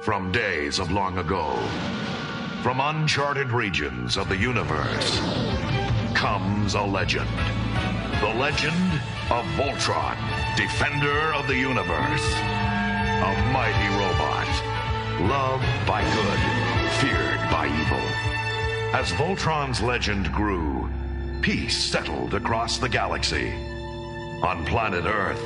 From days of long ago, from uncharted regions of the universe, comes a legend. The legend of Voltron, defender of the universe. A mighty robot, loved by good, feared by evil. As Voltron's legend grew, peace settled across the galaxy. On planet Earth,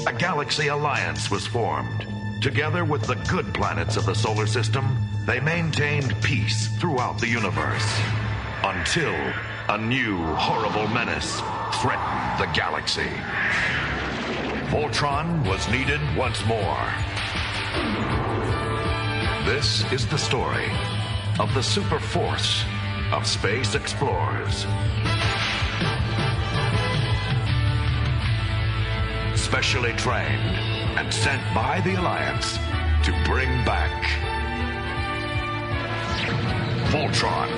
a galaxy alliance was formed. Together with the good planets of the solar system, they maintained peace throughout the universe. Until a new, horrible menace threatened the galaxy. Voltron was needed once more. This is the story of the super force of space explorers. Specially trained and sent by the Alliance to bring back Voltron,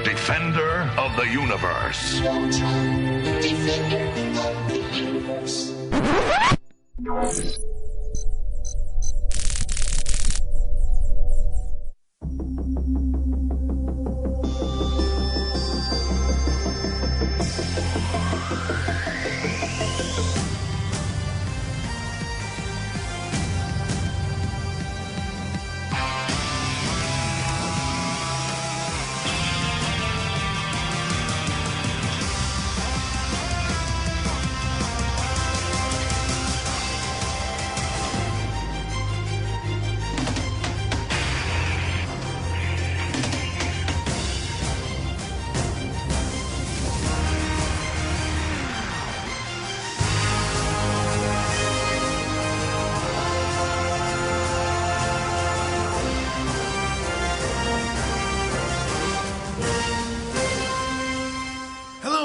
defender of the universe. Voltron, defender of the universe.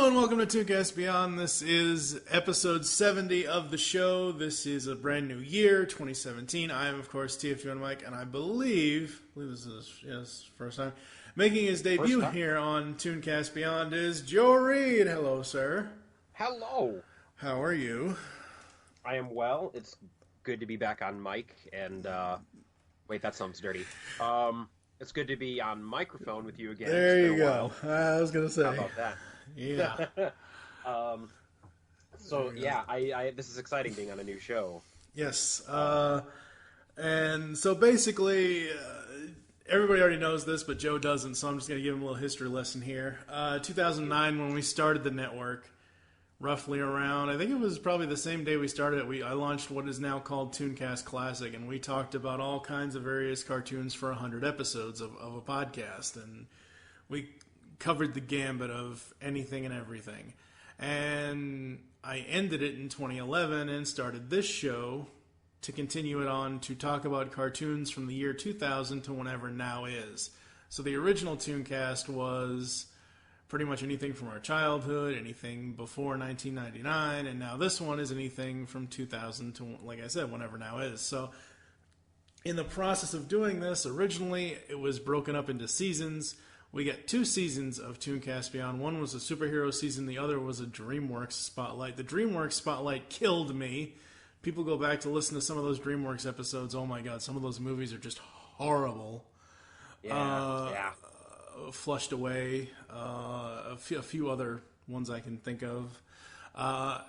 Welcome to ToonCast Beyond. This is episode 70 of the show. This is a brand new year, 2017. I am, of course, TFU Mike, and I believe this is first time making his debut here on ToonCast Beyond is Joe Reed. Hello, sir. Hello. How are you? I am well. It's good to be back on mic, and wait, that sounds dirty. It's good to be on microphone with you again. There you go. I was gonna say. How about that? Yeah. This is exciting being on a new show. Yes. And so basically, everybody already knows this, but Joe doesn't, so I'm just going to give him a little history lesson here. 2009, when we started the network, roughly around, I think it was probably the same day we started it, I launched what is now called ToonCast Classic, and we talked about all kinds of various cartoons for 100 episodes of a podcast, and we covered the gambit of anything and everything. And I ended it in 2011 and started this show to continue it on to talk about cartoons from the year 2000 to whenever now is. So the original ToonCast was pretty much anything from our childhood, anything before 1999, and now this one is anything from 2000 to, like I said, whenever now is. So in the process of doing this, originally it was broken up into seasons. We got 2 seasons of ToonCast Beyond. One was a superhero season. The other was a DreamWorks Spotlight. The DreamWorks Spotlight killed me. People go back to listen to some of those DreamWorks episodes. Oh, my God. Some of those movies are just horrible. Yeah. Flushed away. A few other ones I can think of.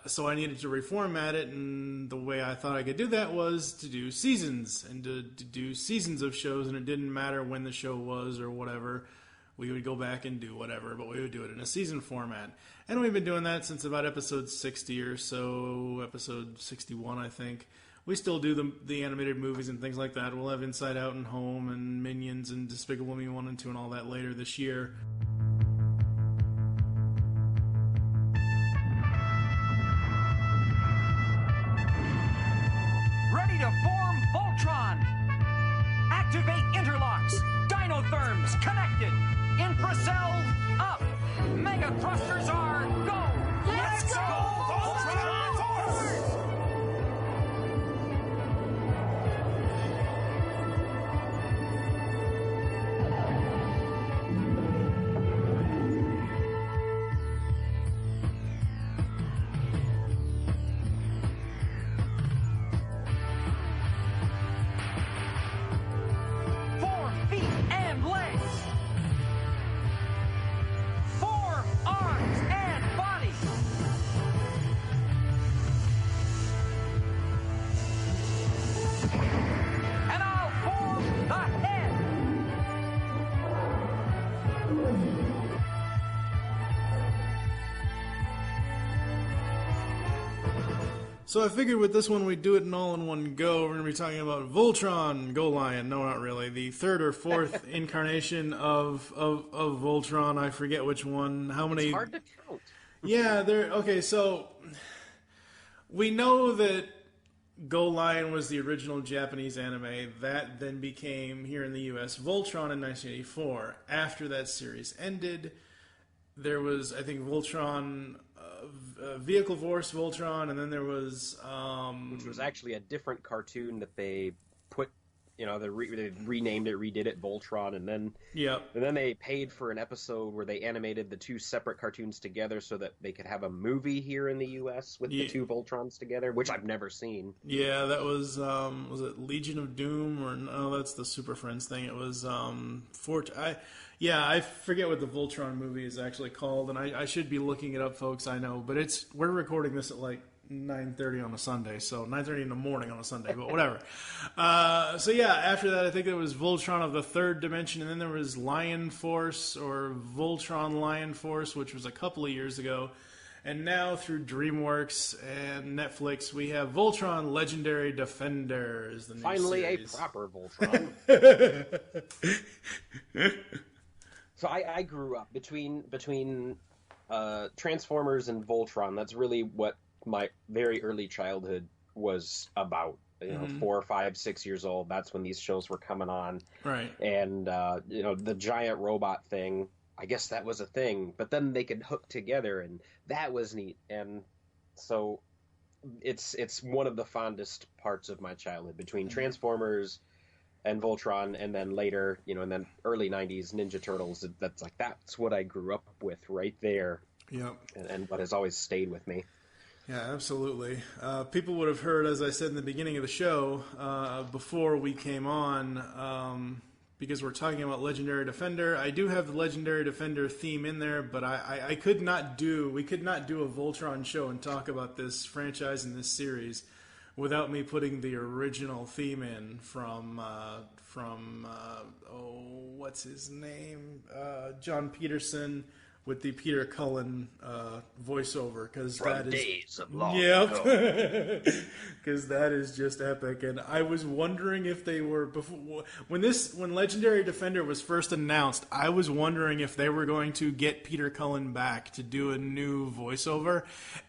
So I needed to reformat it, and the way I thought I could do that was to do seasons, and to do seasons of shows, and it didn't matter when the show was or whatever. We would go back and do whatever, but we would do it in a season format. And we've been doing that since about episode 60 or so, episode 61, I think. We still do the animated movies and things like that. We'll have Inside Out and Home and Minions and Despicable Me 1 and 2 and all that later this year. Ready to form Voltron! Activate interlocks! Dinotherms connected! Infracells up! Mega thrusters are go! Let's go, Voltron forward! So I figured with this one we'd do it in all in one go. We're going to be talking about Voltron, Go Lion. No, not really. The third or fourth incarnation of Voltron. I forget which one. How many? It's hard to count. Yeah, there. Okay, so we know that Go Lion was the original Japanese anime. That then became, here in the U.S., Voltron in 1984. After that series ended, there was, I think, Voltron... Vehicle Force Voltron, and then there was... which was actually a different cartoon that they put, they renamed it, redid it Voltron, and then they paid for an episode where they animated the two separate cartoons together so that they could have a movie here in the U.S. with the two Voltrons together, which I've never seen. Yeah, that was it Legion of Doom, or no, that's the Super Friends thing. It was I forget what the Voltron movie is actually called, and I should be looking it up, folks. I know, but we're recording this at like 9:30 on a Sunday, so 9:30 in the morning on a Sunday, but whatever. So yeah, after that, I think there was Voltron of the Third Dimension, and then there was Lion Force or Voltron Lion Force, which was a couple of years ago. And now through DreamWorks and Netflix, we have Voltron Legendary Defender is the new finally series. A proper Voltron. So I grew up between Transformers and Voltron. That's really what my very early childhood was about. 4, 5, 6 years old. That's when these shows were coming on. Right. And the giant robot thing, I guess that was a thing. But then they could hook together, and that was neat. And so it's one of the fondest parts of my childhood, between Transformers and Voltron, and then later, and then early 90s Ninja Turtles. That's what I grew up with right there. Yep. And what has always stayed with me. Yeah, absolutely. People would have heard, as I said in the beginning of the show, before we came on, because we're talking about Legendary Defender. I do have the Legendary Defender theme in there, but we could not do a Voltron show and talk about this franchise and this series without me putting the original theme in from what's his name? John Peterson with the Peter Cullen voiceover, because that is days of long ago. Because that is just epic. And I was wondering if they were when Legendary Defender was first announced, I was wondering if they were going to get Peter Cullen back to do a new voiceover,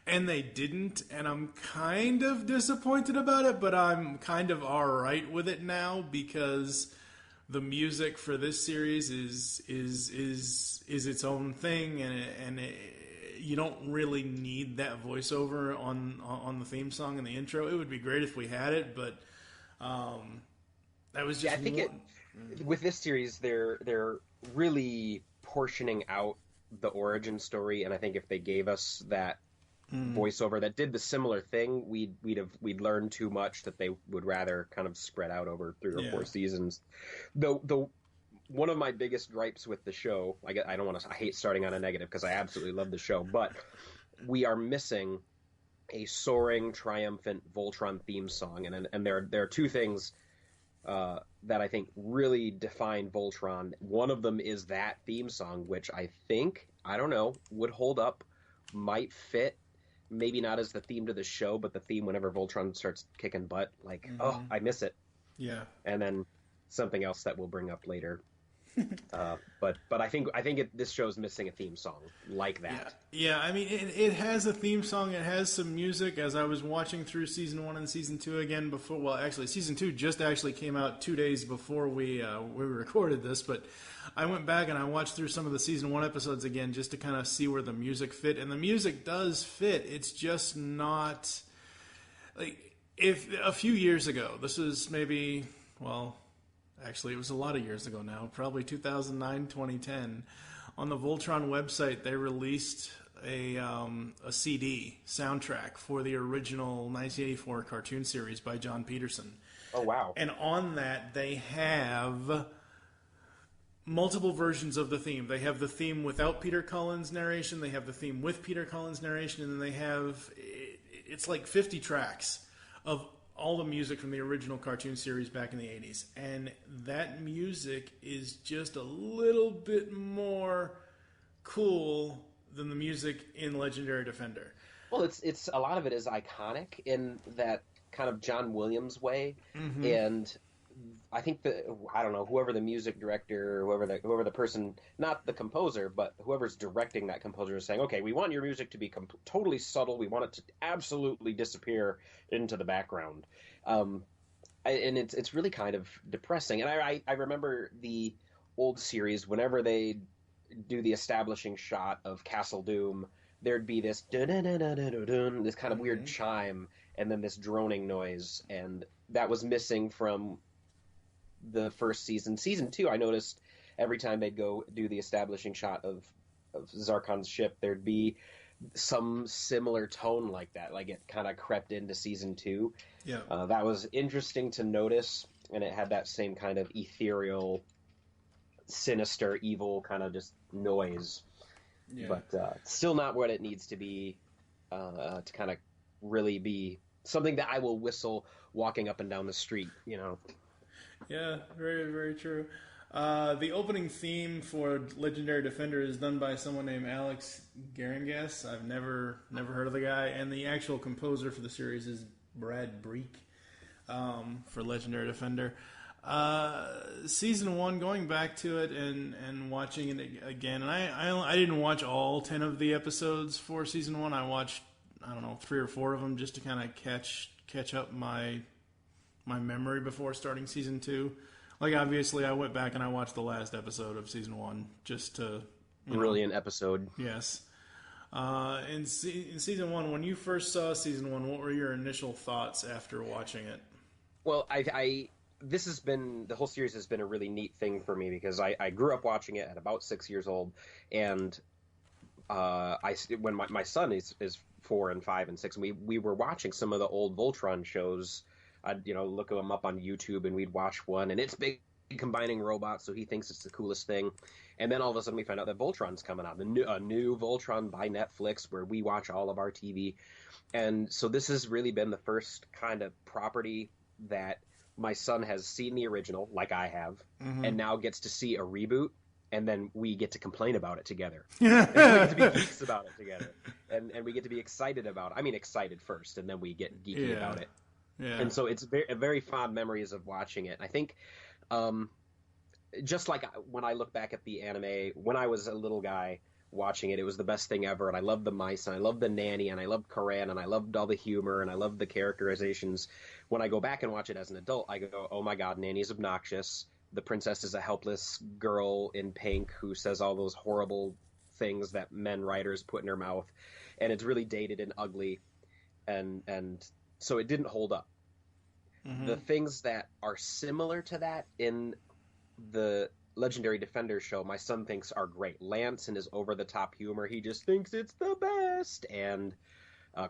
and they didn't. And I'm kind of disappointed about it, but I'm kind of all right with it now, because the music for this series is its own thing, and you don't really need that voiceover on the theme song and the intro. It would be great if we had it, but that was just. I think with this series, they're really portioning out the origin story, and I think if they gave us that voiceover that did the similar thing, we'd learn too much that they would rather kind of spread out over 3 or 4 seasons. Though one of my biggest gripes with the show, I hate starting on a negative because I absolutely love the show, but we are missing a soaring, triumphant Voltron theme song, and there are 2 things that I think really define Voltron. One of them is that theme song, which I think, would hold up, might fit. Maybe not as the theme to the show, but the theme whenever Voltron starts kicking butt. Oh, I miss it. Yeah. And then something else that we'll bring up later. But I think this show's missing a theme song like that. Yeah. I mean, it has a theme song. It has some music. As I was watching through season 1 and season 2 again before, well, actually, season 2 just actually came out 2 days before we recorded this, but I went back and I watched through some of the season 1 episodes again just to kind of see where the music fit, and the music does fit. It's just not like if a few years ago. This is maybe, well, actually, it was a lot of years ago now, probably 2009, 2010. On the Voltron website, they released a CD soundtrack for the original 1984 cartoon series by John Peterson. Oh, wow. And on that, they have multiple versions of the theme. They have the theme without Peter Cullen's narration, they have the theme with Peter Cullen's narration, and then they have, it's like 50 tracks of all the music from the original cartoon series back in the 80s. And that music is just a little bit more cool than the music in Legendary Defender. Well, it's a lot of it is iconic in that kind of John Williams way, and I think I don't know, whoever the music director, whoever the person, not the composer, but whoever's directing that composer is saying, okay, we want your music to be totally subtle. We want it to absolutely disappear into the background, and it's really kind of depressing. And I remember the old series whenever they do the establishing shot of Castle Doom, there'd be this dun-dun-dun-dun-dun-dun, this kind of weird chime, and then this droning noise, and that was missing from the first season. Season 2, I noticed every time they'd go do the establishing shot of Zarkon's ship, there'd be some similar tone like that, like it kind of crept into season 2. Yeah, that was interesting to notice, and it had that same kind of ethereal, sinister, evil kind of just noise. Yeah. But still not what it needs to be to kind of really be something that I will whistle walking up and down the street, you know. Yeah, very, very true. The opening theme for Legendary Defender is done by someone named Alex Garangas. I've never heard of the guy. And the actual composer for the series is Brad Breek for Legendary Defender. Season 1, going back to it and watching it again, and I didn't watch all 10 of the episodes for Season 1. I watched, I don't know, 3 or 4 of them just to kind of catch up my memory before starting Season 2. Like, obviously, I went back and I watched the last episode of Season 1 just to... Brilliant episode. Yes. In Season 1, when you first saw Season 1, what were your initial thoughts after watching it? Well, this has been, the whole series has been a really neat thing for me because I grew up watching it at about 6 years old, and when my son is 4 and 5 and 6, and we were watching some of the old Voltron shows. I'd look them up on YouTube, and we'd watch one, and it's big, combining robots, so he thinks it's the coolest thing. And then all of a sudden we find out that Voltron's coming out, a new Voltron by Netflix, where we watch all of our TV. And so this has really been the first kind of property that my son has seen the original, like I have, and now gets to see a reboot, and then we get to complain about it together. And we get to be geeks about it together. And we get to be excited about it. I mean, excited first, and then we get geeky about it. Yeah. And so it's very fond memories of watching it. I think just like when I look back at the anime, when I was a little guy watching it, it was the best thing ever. And I loved the mice, and I loved the nanny, and I loved Karan, and I loved all the humor, and I loved the characterizations. When I go back and watch it as an adult, I go, oh my God, Nanny's obnoxious. The princess is a helpless girl in pink who says all those horrible things that men writers put in her mouth. And it's really dated and ugly. And so it didn't hold up. The things that are similar to that in the Legendary Defender show, my son thinks are great. Lance and his over-the-top humor, he just thinks it's the best. And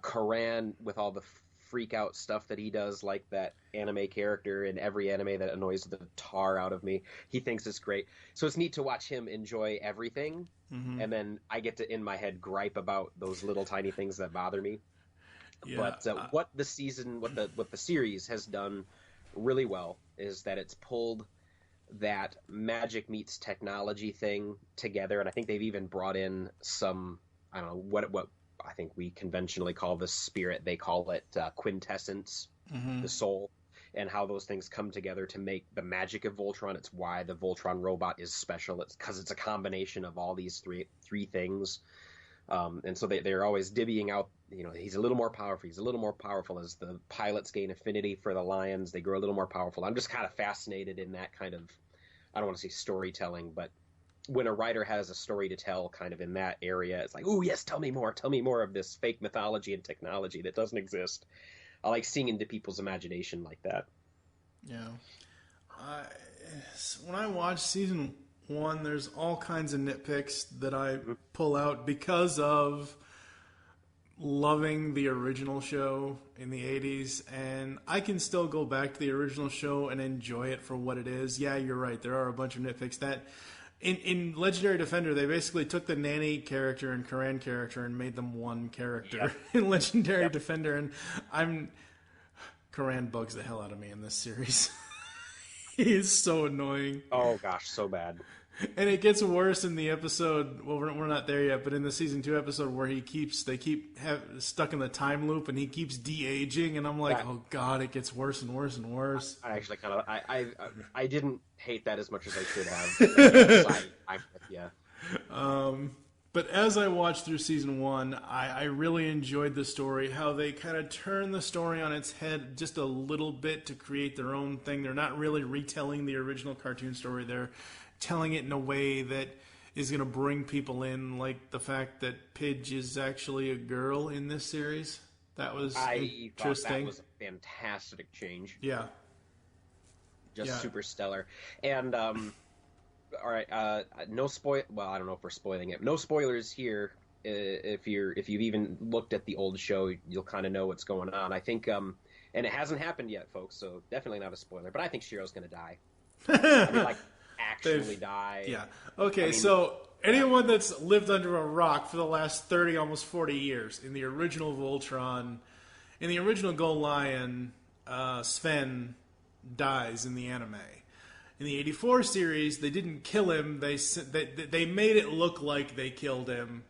Karan with all the freak-out stuff that he does, like that anime character in every anime that annoys the tar out of me, he thinks it's great. So it's neat to watch him enjoy everything, and then I get to, in my head, gripe about those little tiny things that bother me. Yeah. But what the series has done really well is that it's pulled that magic meets technology thing together, and I think they've even brought in some, I don't know what I think we conventionally call the spirit. They call it quintessence, the soul, and how those things come together to make the magic of Voltron. It's why the Voltron robot is special. It's because it's a combination of all these three things. And so they're always divvying out, he's a little more powerful. He's a little more powerful as the pilots gain affinity for the lions. They grow a little more powerful. I'm just kind of fascinated in that kind of, I don't want to say storytelling, but when a writer has a story to tell kind of in that area, it's like, oh, yes, tell me more of this fake mythology and technology that doesn't exist. I like seeing into people's imagination like that. Yeah. When I watch Season 1, there's all kinds of nitpicks that I pull out because of loving the original show in the 80s, and I can still go back to the original show and enjoy it for what it is. Yeah, you're right. There are a bunch of nitpicks that in Legendary Defender, they basically took the nanny character and Karan character and made them one character in Legendary Defender, and Karan bugs the hell out of me in this series. He is so annoying. Oh gosh, so bad. And it gets worse in the episode. Well, we're not there yet, but in the season 2 episode where they keep stuck in the time loop, and he keeps de-aging, and I'm like, oh god, it gets worse and worse and worse. I actually kind of I didn't hate that as much as I should have. I'm with you. But as I watched through season 1, I really enjoyed the story. How they kind of turn the story on its head just a little bit to create their own thing. They're not really retelling the original cartoon story. They're telling it in a way that is going to bring people in, like the fact that Pidge is actually a girl in this series. That was interesting. Thought that was a fantastic change. Yeah. Just super stellar. And, all right, no spoil. Well, I don't know if we're spoiling it. No spoilers here. If you've even looked at the old show, you'll kind of know what's going on. I think, and it hasn't happened yet, folks, so definitely not a spoiler. But I think Shiro's going to die. I mean, like, actually die. Yeah. Okay, I mean, so anyone that's lived under a rock for the last 30, almost 40 years, in the original Voltron, in the original Go Lion, Sven dies in the anime. In the 84 series, they didn't kill him. They made it look like they killed him,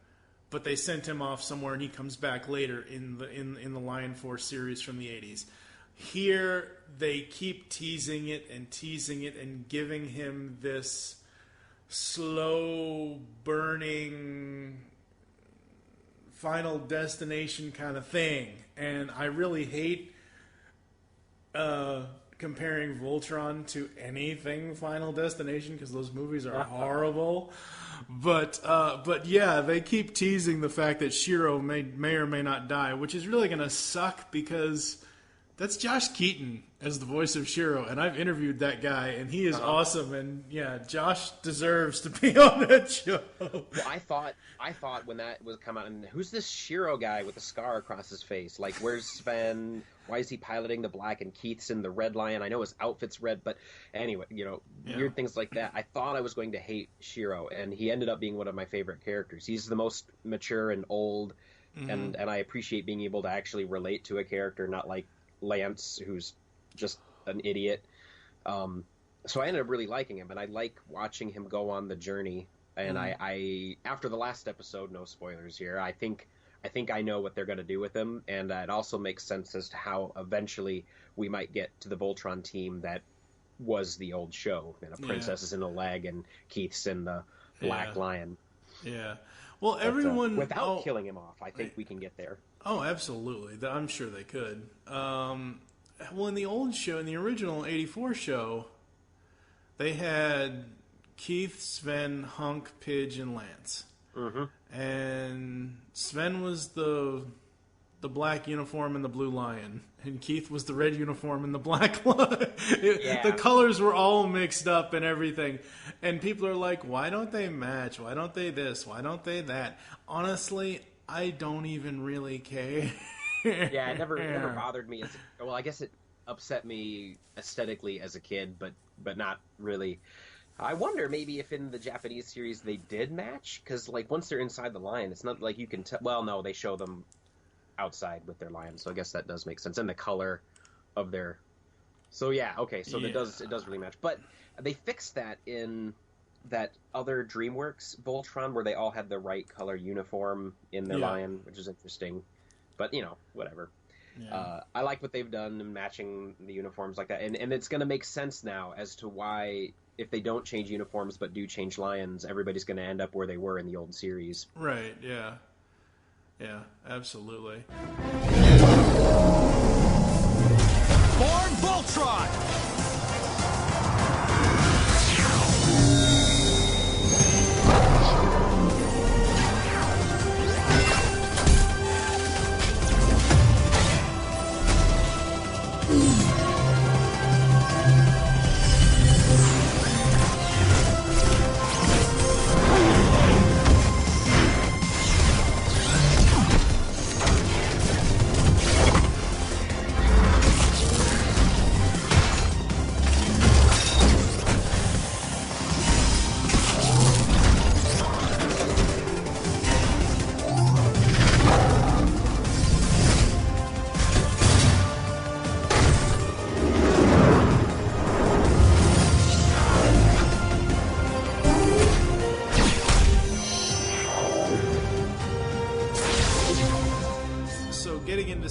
but they sent him off somewhere, and he comes back later in the Lion Force series from the 80s. Here, they keep teasing it and giving him this slow burning Final Destination kind of thing, and I really hate comparing Voltron to anything Final Destination because those movies are horrible. But yeah, they keep teasing the fact that Shiro may or may not die, which is really going to suck because that's Josh Keaton as the voice of Shiro, and I've interviewed that guy, and he is awesome. And yeah, Josh deserves to be on that show. Well, I thought when that was come out, and who's this Shiro guy with the scar across his face? Like, where's Sven? Why is he piloting the black and Keith's in the red lion? I know his outfit's red, but anyway, weird things like that. I thought I was going to hate Shiro, and he ended up being one of my favorite characters. He's the most mature and old, and I appreciate being able to actually relate to a character, not like Lance, who's just an idiot. So I ended up really liking him, and I like watching him go on the journey. And I after the last episode, no spoilers here, I think I know what they're going to do with him, and it also makes sense as to how eventually we might get to the Voltron team that was the old show. Princess is in the leg, and Keith's in the Black Lion. Yeah. Well, everyone... without killing him off, I think we can get there. Oh, absolutely. I'm sure they could. Well, in the old show, in the original 84 show, they had Keith, Sven, Hunk, Pidge, and Lance. And Sven was the black uniform and the blue lion, and Keith was the red uniform and the black lion. The colors were all mixed up and everything, and people are like, why don't they match? Why don't they this? Why don't they that? Honestly, I don't even really care. Yeah, it never bothered me. Well, I guess it upset me aesthetically as a kid, but not really. I wonder maybe if in the Japanese series they did match, because like once they're inside the lion, it's not like you can tell. Well, no, they show them outside with their lion, so I guess that does make sense. And the color of their. So yeah, okay, so it does really match. But they fixed that in that other DreamWorks Voltron where they all had the right color uniform in their lion, which is interesting. But whatever. Yeah. I like what they've done in matching the uniforms like that, and it's going to make sense now as to why. If they don't change uniforms but do change lions, everybody's going to end up where they were in the old series. Right, yeah. Yeah, absolutely. Born Voltron!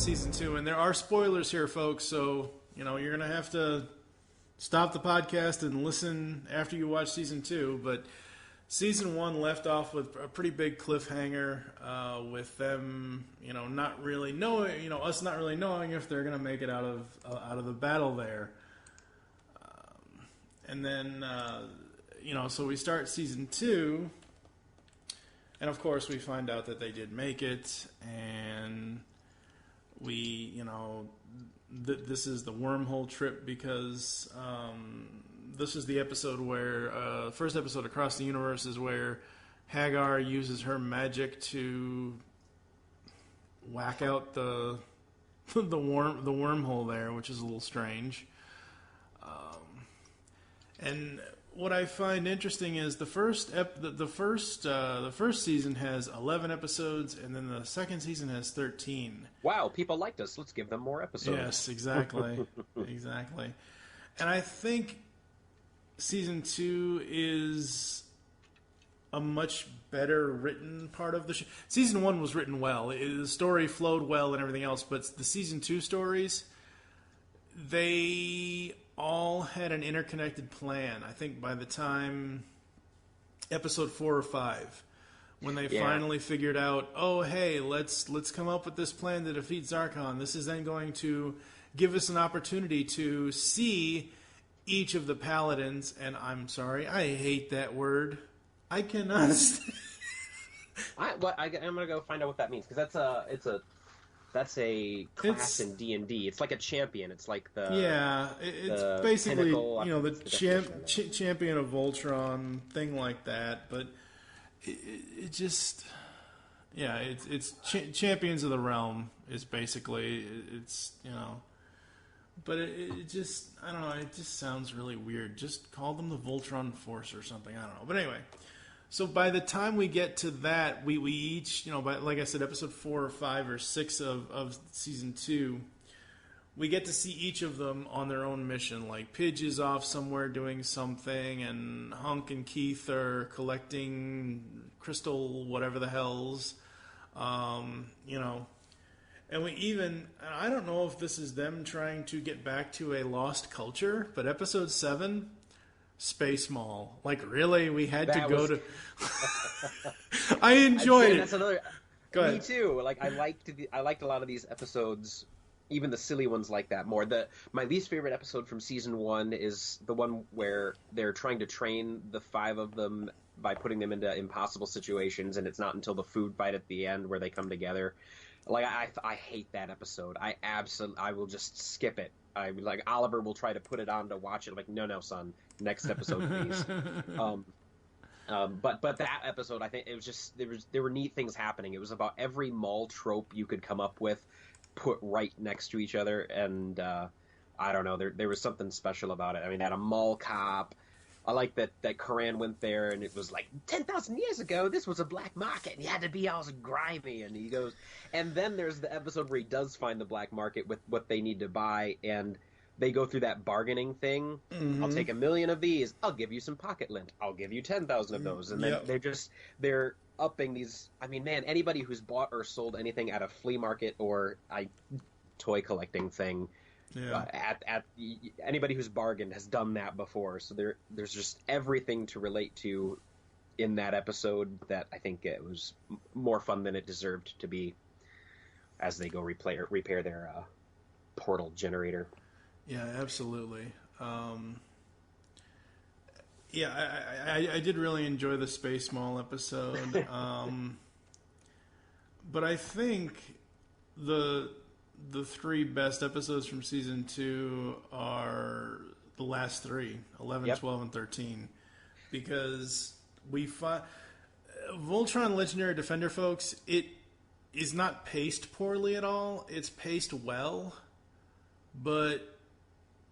season 2, and there are spoilers here, folks. So you're gonna have to stop the podcast and listen after you watch season 2. But season 1 left off with a pretty big cliffhanger, with them, not really knowing, us not really knowing if they're gonna make it out of the battle there. And then, so we start season 2, and of course we find out that they did make it, and we, this is the wormhole trip because this is the episode where, first episode Across the Universe is where Hagar uses her magic to whack out the wormhole there, which is a little strange. And what I find interesting is the first season has 11 episodes, and then the second season has 13. Wow, people liked us. Let's give them more episodes. Yes, exactly, exactly. And I think season 2 is a much better written part of the show. Season 1 was written well; the story flowed well and everything else. But the season 2 stories, they all had an interconnected plan. I think by the time episode 4 or 5, when they finally figured out, oh hey, let's come up with this plan to defeat Zarkon. This is then going to give us an opportunity to see each of the paladins. And I'm sorry, I hate that word. I cannot. I'm gonna go find out what that means, because that's a class in D&D. It's like a champion. It's like it's basically pinnacle, the champion of Voltron, thing like that. But it just it's champions of the realm is basically it's But it just I don't know. It just sounds really weird. Just call them the Voltron Force or something. I don't know. But anyway. So by the time we get to that, we each, like I said, episode 4 or 5 or 6 of season 2, we get to see each of them on their own mission. Like Pidge is off somewhere doing something, and Hunk and Keith are collecting crystal whatever the hells, And I don't know if this is them trying to get back to a lost culture, but episode 7... Space Mall. Like, really? We had to go to... I enjoyed it. That's another... Go ahead. Me too. Like, I liked a lot of these episodes, even the silly ones like that more. My least favorite episode from season 1 is the one where they're trying to train the 5 of them by putting them into impossible situations, and it's not until the food fight at the end where they come together. Like, I hate that episode. I will just skip it. Like, Oliver will try to put it on to watch it. I'm like, no, son. Next episode, please. But that episode, I think it was just there were neat things happening. It was about every mall trope you could come up with, put right next to each other, and I don't know. There was something special about it. I mean, had a mall cop. I like that Karan went there, and it was like 10,000 years ago. This was a black market, and you had to be all grimy. And he goes, and then there's the episode where he does find the black market with what they need to buy, and they go through that bargaining thing. Mm-hmm. I'll take 1,000,000 of these. I'll give you some pocket lint. I'll give you 10,000 of those. And then they're upping these. I mean, man, anybody who's bought or sold anything at a flea market or a toy collecting thing, at anybody who's bargained has done that before. So there's just everything to relate to in that episode that I think it was more fun than it deserved to be as they go repair their portal generator. Yeah, absolutely. I did really enjoy the Space Mall episode. But I think the 3 best episodes from season 2 are the last 3, 11, 12, and 13. Because Voltron Legendary Defender, folks, it is not paced poorly at all. It's paced well, but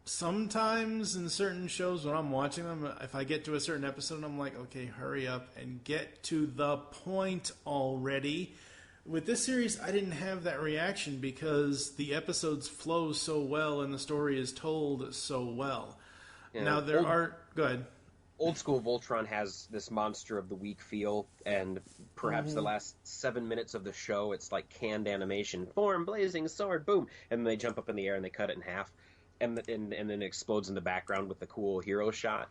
sometimes in certain shows when I'm watching them, if I get to a certain episode, I'm like, okay, hurry up and get to the point already. With this series, I didn't have that reaction because the episodes flow so well and the story is told so well. Yeah. Now, go ahead. old school Voltron has this monster of the week feel, and perhaps the last 7 minutes of the show, it's like canned animation, form, blazing sword, boom, and then they jump up in the air and they cut it in half, and then it explodes in the background with the cool hero shot.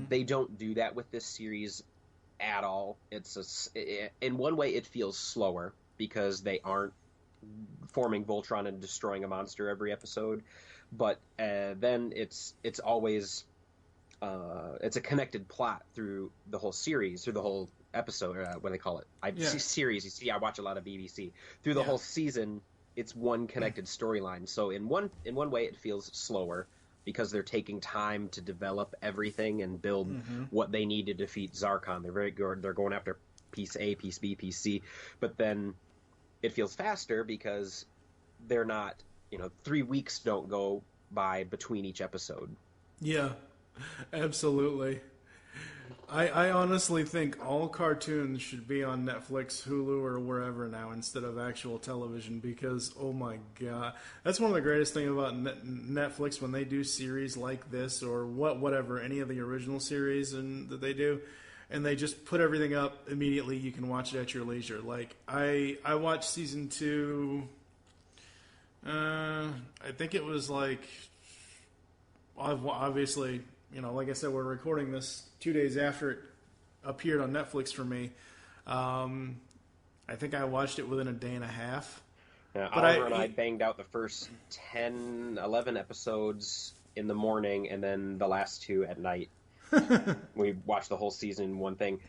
They don't do that with this series at all. In one way, it feels slower because they aren't forming Voltron and destroying a monster every episode, but then it's always it's a connected plot through the whole series, through the whole episode. What do they call it? Series. You see, I watch a lot of BBC. Through the whole season, it's one connected storyline. So in one way, it feels slower because they're taking time to develop everything and build what they need to defeat Zarkon. They're very good. They're going after piece A, piece B, piece C. But then it feels faster because they're not, 3 weeks don't go by between each episode. Yeah, absolutely. I honestly think all cartoons should be on Netflix, Hulu, or wherever now instead of actual television because, oh my god, that's one of the greatest things about Netflix when they do series like this or whatever, any of the original series that they do, and they just put everything up immediately. You can watch it at your leisure. Like, I watched season 2, I think it was like, obviously, like I said, we're recording this 2 days after it appeared on Netflix for me. I think I watched it within a day and a half. Yeah, Oliver and I banged out the first 10, 11 episodes in the morning, and then the last 2 at night. We watched the whole season in one thing.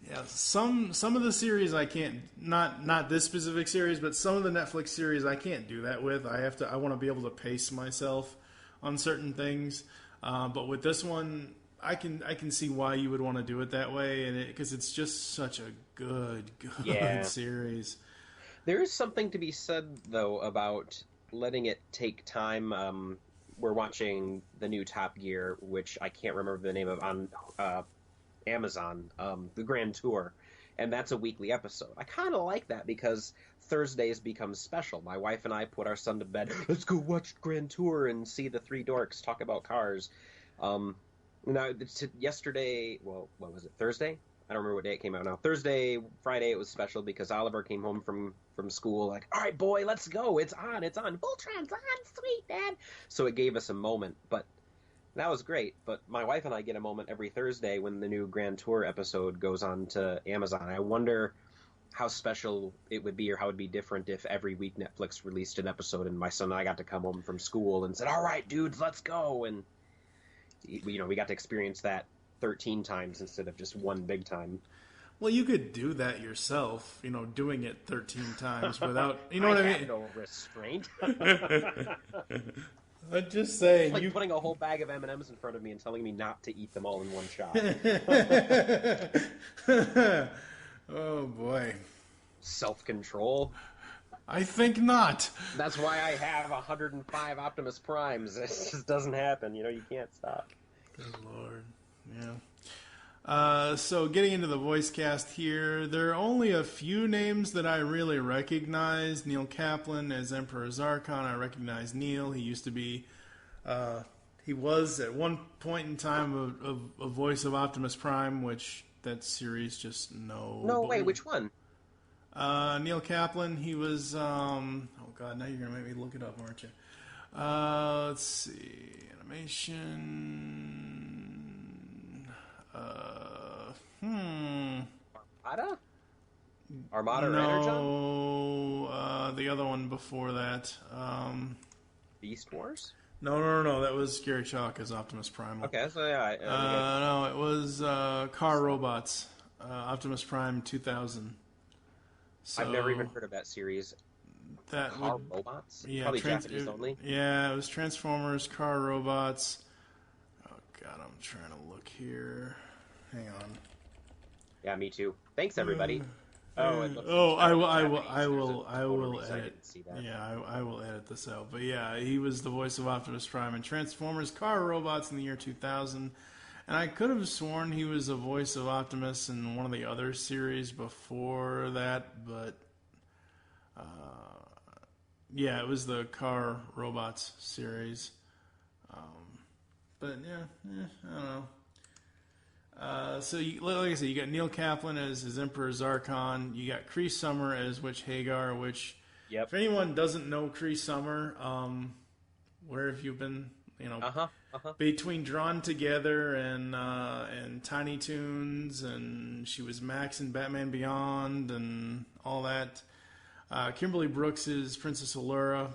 Yeah, some of the series I can't, not this specific series, but some of the Netflix series I can't do that with. I want to be able to pace myself on certain things. But with this one, I can see why you would want to do it that way, and because it's just such a good series. There is something to be said though about letting it take time. We're watching the new Top Gear, which I can't remember the name of, on Amazon, the Grand Tour, and that's a weekly episode. I kind of like that because Thursdays become special. My wife and I put our son to bed. Let's go watch Grand Tour and see the three dorks talk about cars. Yesterday, well, what was it, Thursday? I don't remember what day it came out now. Thursday, Friday, it was special because Oliver came home from school like, all right, boy, let's go. It's on. Voltron's on, sweet, Dad. So it gave us a moment, but that was great. But my wife and I get a moment every Thursday when the new Grand Tour episode goes on to Amazon. I wonder how special it would be or how it would be different if every week Netflix released an episode and my son and I got to come home from school and said, all right, dudes, let's go. And, we got to experience that 13 times instead of just one big time. Well, you could do that yourself, doing it 13 times without, what I mean? I have no restraint. I'm just saying. It's like putting a whole bag of M&Ms in front of me and telling me not to eat them all in one shot. Oh, boy. Self-control. I think not. That's why I have 105 Optimus Primes. It just doesn't happen. You can't stop. Good Lord. Yeah. So getting into the voice cast here, there are only a few names that I really recognize. Neil Kaplan as Emperor Zarkon. I recognize Neil. He used to be, he was at one point in time a voice of Optimus Prime, which that series just No, wait, which one? Neil Kaplan, he was, oh god, now you're going to make me look it up, aren't you? Let's see, animation, Armada or Energon? No, the other one before that, Beast Wars? No, that was Gary Chalk as Optimus Prime. Okay, so yeah. No, it was Car Robots, Optimus Prime 2000. So, I've never even heard of that series. Car Robots? Yeah, probably Japanese only. Yeah, it was Transformers, Car Robots. Oh god, I'm trying to look here. Hang on. Yeah, me too. Thanks, everybody. I will edit. Yeah, I will edit this out. But yeah, he was the voice of Optimus Prime in Transformers, Car Robots in the year 2000. And I could have sworn he was the voice of Optimus in one of the other series before that, but yeah, it was the Car Robots series. But I don't know. So, like I said, you got Neil Kaplan as Emperor Zarkon. You got Kree Summer as Witch Hagar, which, if anyone doesn't know Kree Summer, where have you been? Between Drawn Together and Tiny Toons, and she was Max in Batman Beyond and all that. Kimberly Brooks is Princess Allura.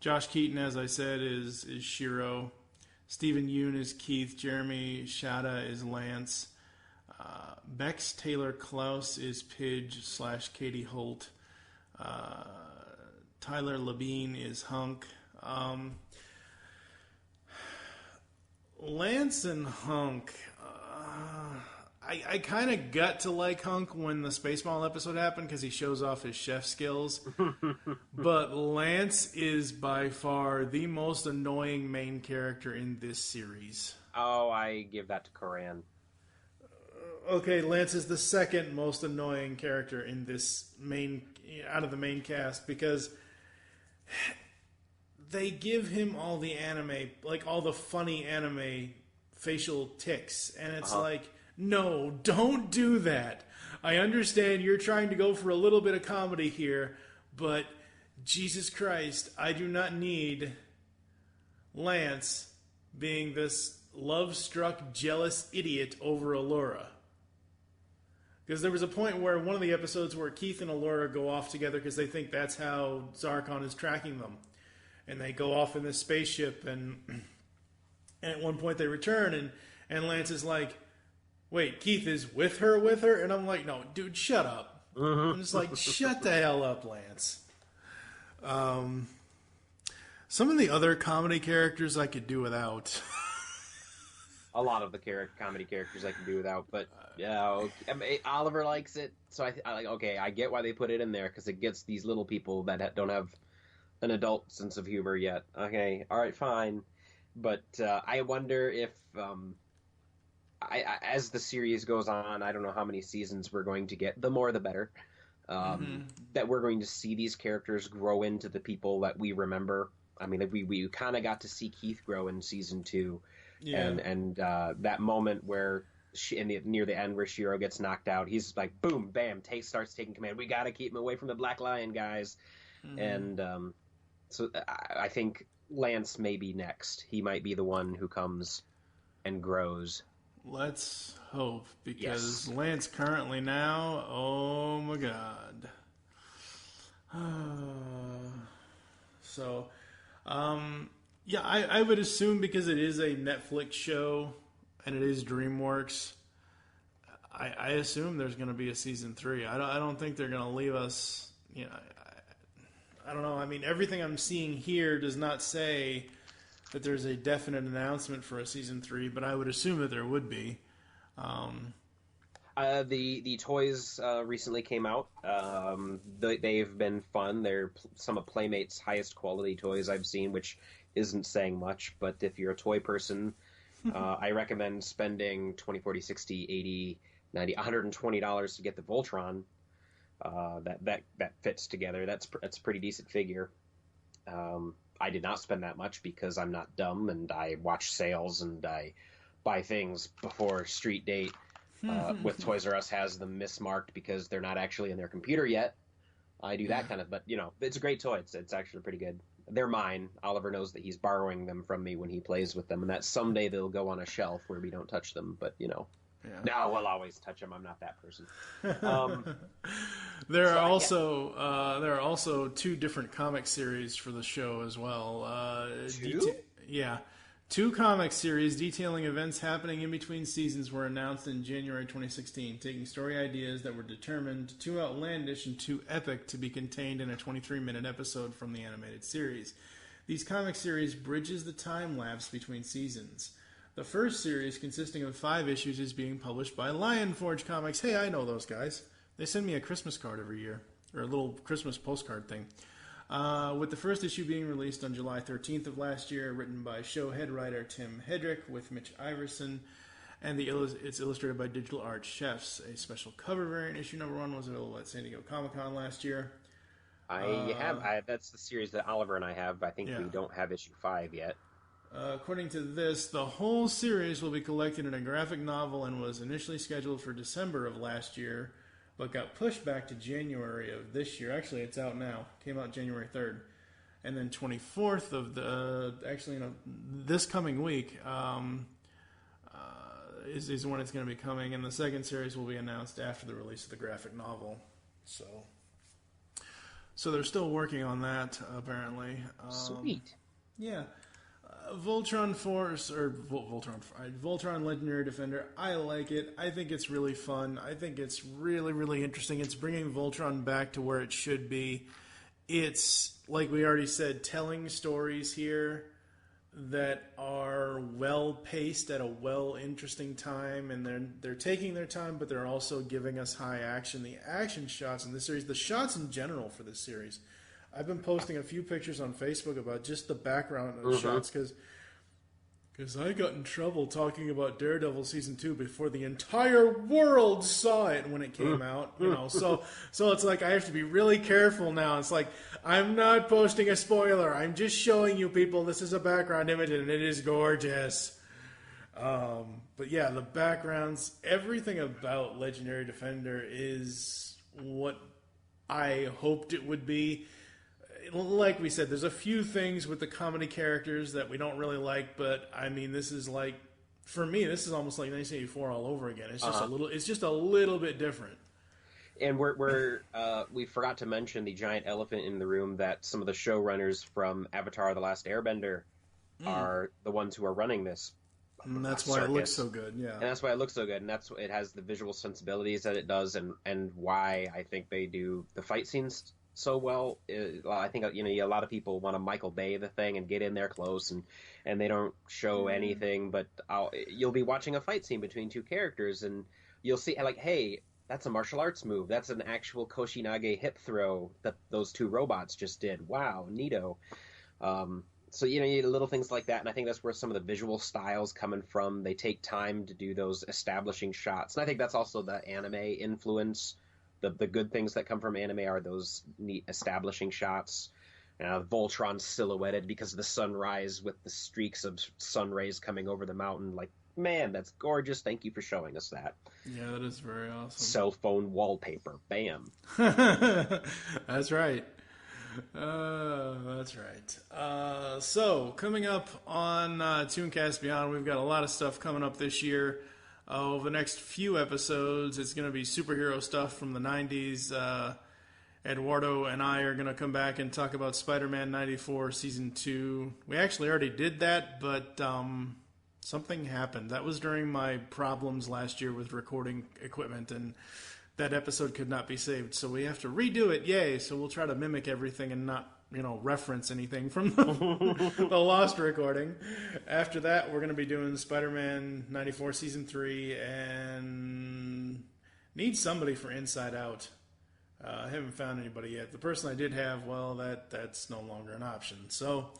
Josh Keaton, as I said, is Shiro. Stephen Yoon is Keith. Jeremy Shada is Lance. Bex Taylor Klaus is Pidge / Katie Holt. Tyler Labine is Hunk. Lance and Hunk. I kind of got to like Hunk when the Space Mall episode happened because he shows off his chef skills. But Lance is by far the most annoying main character in this series. Oh, I give that to Koran. Okay, Lance is the second most annoying character in this out of the main cast because they give him all the anime, like all the funny anime facial tics, and it's like, no, don't do that. I understand you're trying to go for a little bit of comedy here, but Jesus Christ, I do not need Lance being this love-struck, jealous idiot over Allura. Because there was a point where one of the episodes where Keith and Allura go off together because they think that's how Zarkon is tracking them. And they go off in this spaceship, and at one point they return, and Lance is like, wait, Keith is with her? And I'm like, no, dude, shut up. I'm just like, shut the hell up, Lance. Some of the other comedy characters I could do without. A lot of the comedy characters I can do without, but Oliver likes it, so I like. Okay, I get why they put it in there because it gets these little people that don't have an adult sense of humor yet. Okay, all right, fine, but I wonder if as the series goes on, I don't know how many seasons we're going to get. The more, the better. That we're going to see these characters grow into the people that we remember. I mean, we kind of got to see Keith grow in season 2, and that moment where near the end where Shiro gets knocked out, he's like, boom, bam, starts taking command. We got to keep him away from the Black Lion, guys. And so I think Lance may be next. He might be the one who comes and grows. Let's hope, because Lance currently now, oh my god. So, I would assume because it is a Netflix show and it is DreamWorks, I assume there's going to be a season 3. I don't think they're going to leave us, I don't know. I mean, everything I'm seeing here does not say that there's a definite announcement for a season 3, but I would assume that there would be. The toys recently came out. They've been fun. They're some of Playmate's highest quality toys I've seen, which isn't saying much. But if you're a toy person, I recommend spending $20, $40, $60, $80, $90, $120 to get the Voltron. That fits together. That's a pretty decent figure. I did not spend that much because I'm not dumb and I watch sales and I buy things before street date. With Toys R Us has them mismarked because they're not actually in their computer yet. I do that kind of, but it's a great toy. It's actually pretty good. They're mine. Oliver knows that he's borrowing them from me when he plays with them, and that someday they'll go on a shelf where we don't touch them. But no, we'll always touch them. I'm not that person. There are also 2 different comic series for the show as well. 2? 2 comic series detailing events happening in between seasons were announced in January 2016, taking story ideas that were determined too outlandish and too epic to be contained in a 23-minute episode from the animated series. These comic series bridges the time lapse between seasons. The first series, consisting of 5 issues, is being published by Lion Forge Comics. Hey, I know those guys. They send me a Christmas card every year, or a little Christmas postcard thing. With the first issue being released on July 13th of last year, written by show head writer Tim Hedrick with Mitch Iverson, and it's illustrated by Digital Art Chefs. A special cover variant, issue number 1, was available at San Diego Comic-Con last year. That's the series that Oliver and I have. I think we don't have issue 5 yet. According to this, the whole series will be collected in a graphic novel and was initially scheduled for December of last year, but got pushed back to January of this year. Actually, it's out now. Came out January 3rd. And then 24th of this coming week is when it's going to be coming, and the second series will be announced after the release of the graphic novel. So they're still working on that, apparently. Sweet. Yeah. Voltron Legendary Defender. I like it. I think it's really fun. I think it's really, really interesting. It's bringing Voltron back to where it should be. It's, like we already said, telling stories here that are well-paced at a interesting time, and they're taking their time, but they're also giving us high action. The action shots in this series, the shots in general for this series, I've been posting a few pictures on Facebook about just the background of the shots, because I got in trouble talking about Daredevil Season 2 before the entire world saw it when it came out. So it's like I have to be really careful now. It's like, I'm not posting a spoiler. I'm just showing you people this is a background image, and it is gorgeous. But yeah, the backgrounds, everything about Legendary Defender is what I hoped it would be. Like we said, there's a few things with the comedy characters that we don't really like, but I mean, this is like, for me, this is almost like 1984 all over again. It's just a little bit different. And we forgot to mention the giant elephant in the room, that some of the showrunners from Avatar: The Last Airbender are the ones who are running this. And that's why it looks so good, yeah. And that's why it looks so good, and that's it has the visual sensibilities that it does, and why I think they do the fight scenes so well. I think a lot of people want to Michael Bay the thing and get in there close, and they don't show anything. But you'll be watching a fight scene between two characters, and you'll see like, hey, that's a martial arts move. That's an actual Koshinage hip throw that those two robots just did. Wow, neato. So you need little things like that, and I think that's where some of the visual styles coming from. They take time to do those establishing shots, and I think that's also the anime influence. The good things that come from anime are those neat establishing shots. Voltron silhouetted because of the sunrise with the streaks of sun rays coming over the mountain. Like, man, that's gorgeous. Thank you for showing us that. Yeah, that is very awesome. Cell phone wallpaper. Bam. That's right. That's right. So, coming up on ToonCast Beyond, we've got a lot of stuff coming up this year. Over the next few episodes, it's going to be superhero stuff from the 90s. Eduardo and I are going to come back and talk about Spider-Man 94 Season 2. We actually already did that, but something happened. That was during my problems last year with recording equipment, and that episode could not be saved. So we have to redo it. Yay! So we'll try to mimic everything and not reference anything from the lost recording. After that, we're going to be doing Spider-Man 94 Season 3 and need somebody for Inside Out. I haven't found anybody yet. The person I did have, well, that's no longer an option. So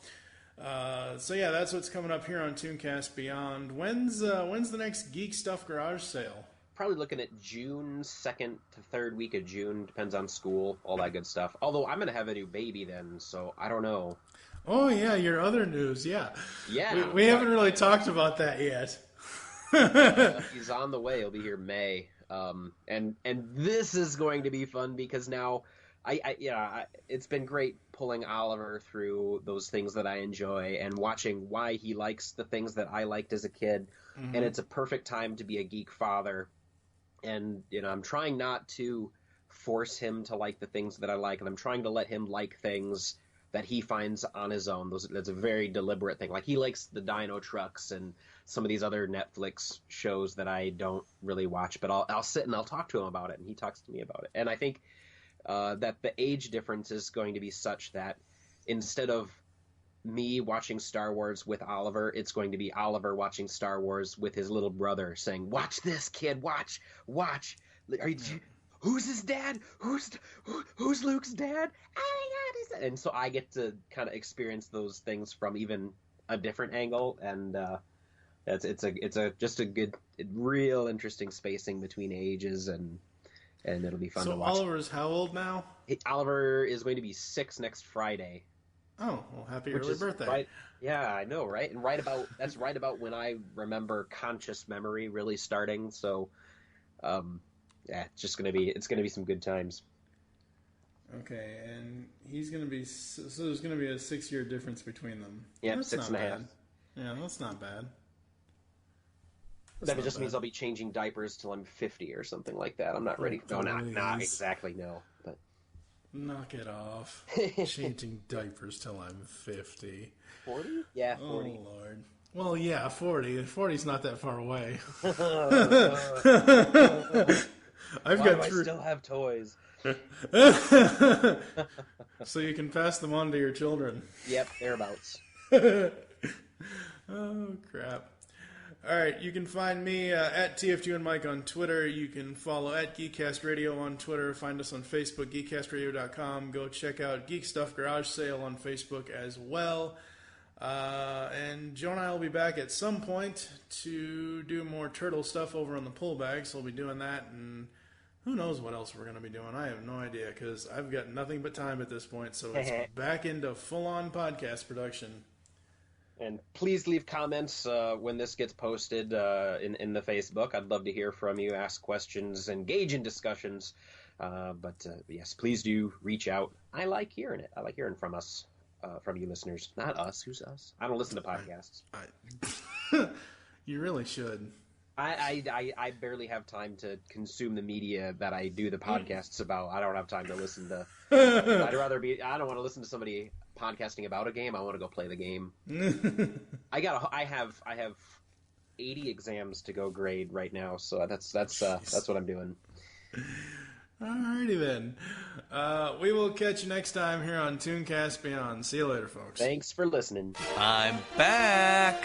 yeah, that's what's coming up here on ToonCast Beyond. When's the next Geek Stuff Garage sale? Probably looking at June, 2nd to 3rd week of June. Depends on school, all that good stuff. Although I'm going to have a new baby then, so I don't know. Oh, yeah, your other news, yeah. Yeah. We haven't really talked about that yet. He's on the way. He'll be here May. And this is going to be fun because now it's been great pulling Oliver through those things that I enjoy and watching why he likes the things that I liked as a kid. Mm-hmm. And it's a perfect time to be a geek father. And, I'm trying not to force him to like the things that I like, and I'm trying to let him like things that he finds on his own. That's a very deliberate thing. Like, he likes the Dino Trucks and some of these other Netflix shows that I don't really watch, but I'll sit and I'll talk to him about it, and he talks to me about it. And I think that the age difference is going to be such that instead of me watching Star Wars with Oliver, it's going to be Oliver watching Star Wars with his little brother saying, "Watch this, kid, watch. Who's his dad? Who's Luke's dad? Oh my God!" And so I get to kind of experience those things from even a different angle, and it's just a good, real interesting spacing between ages, and it'll be fun to watch. So Oliver's how old now? Oliver is going to be 6 next Friday. Oh, well, happy Which early is birthday. right. Yeah, I know, right? And that's right about when I remember conscious memory really starting. So, yeah, it's gonna be some good times. Okay, and he's going to be... So there's going to be a 6-year difference between them. Yep, That's 6.5. not bad. Yeah, that's not bad. That just means I'll be changing diapers till I'm 50 or something like that. I'm not ready. No, not exactly, no. But knock it off. Changing diapers till I'm 50. 40? Yeah, 40. Oh, Lord. Well, yeah, 40. 40's not that far away. I've Why got do I 3... still have toys? So you can pass them on to your children. Yep, thereabouts. Oh, crap. All right, you can find me at TFG and Mike on Twitter. You can follow at GeekCast Radio on Twitter. Find us on Facebook, geekcastradio.com. Go check out Geek Stuff Garage Sale on Facebook as well. And Joe and I will be back at some point to do more turtle stuff over on the pull bag, so we'll be doing that, and who knows what else we're going to be doing. I have no idea, because I've got nothing but time at this point, so it's back into full-on podcast production. And please leave comments when this gets posted in the Facebook. I'd love to hear from you, ask questions, engage in discussions. But yes, please do reach out. I like hearing it. I like hearing from us, from you listeners. Not us. Who's us? I don't listen to podcasts. You really should. I barely have time to consume the media that I do the podcasts about. I don't have time to listen to. I don't want to listen to somebody podcasting about a game. I want to go play the game. I have 80 exams to go grade right now, so that's what I'm doing. Alrighty then. We will catch you next time here on ToonCast Beyond. See you later, folks. Thanks for listening. I'm back.